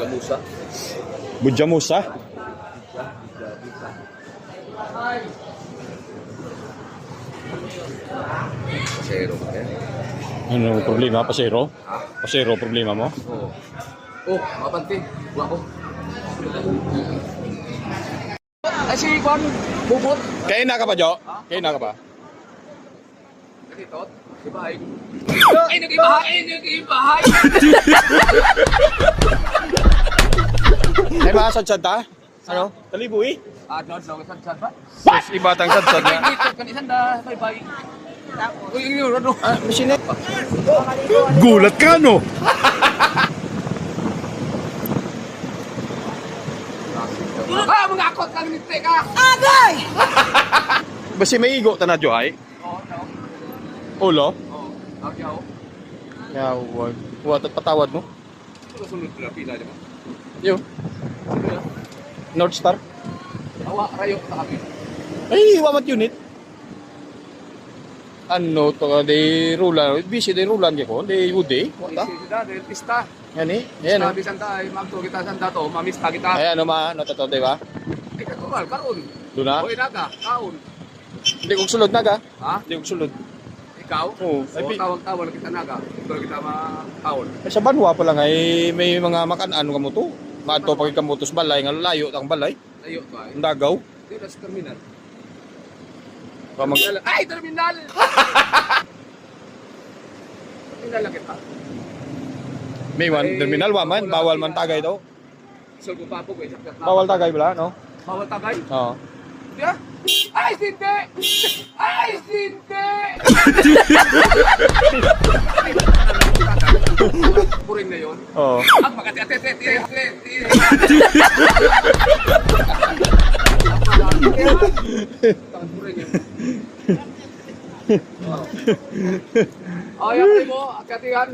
Kamusa. Budyamusa. Pasero. Ano problema? Pasero? Pasero problema mo? Oo. Oh, mapanti. Buwa ko. Ay, si Kwan, bubot. Kain na ka pa, Jo? Kain na ka pa? Nagkitot. Si Bahay. Ay, nag-ibahay! Nag-ibahay! Ay, maasadsad ta? Ano? Kalibuhi? Doon, sad ba? Sus, iba tang sadsad na. Kanisan da, bye-bye. Uy, yung Rodo. Masine. Gulat ka, no? Mga akot ka, nite ka! Basi may igo ta na, Jo, ay? Oo, no. Ulo? Oo, agyaw. Ya, wag. Wag at patawad mo. Sunod na pila, di ba? Yo. North Star. Awa, rayo na kami. Ay, wamat unit. Ano to, de rulan. Busy de rulan ko. De ude. Wata. Isi sida, dahil pista. Yan eh. Ayan o. Sabi sanda, ay magto kita sanda to, mamista kita. Ayan o, ano to, di ba? Ay, katumal, karon. Doon na? Hoy, naga, kaon. Hindi kong sulod na ka. Ha? Hindi kong sulod. Ikaw? Oo. O, tawag-tawag kita naga. Ito kita makaon. Ay, sa Banwa pa lang ay may mga makan-ano ka mo to. Maato pag ikamutos balay, nga layo ang balay. Layo to ay. Ang dagaw. Dito sa terminal. Pamag Ay, terminal! Terminal lang kita. may one terminal waman, bawal man tagay daw. Isol ko pa po, eh. Bawal tagay bala, no? Bawal tagay? Oo. Yeah? Ay, sinte! Ay, sinte! Puring na yun. Oo. Ang makati-ati-ati. Puring yun. Ayaw mo, akatihan.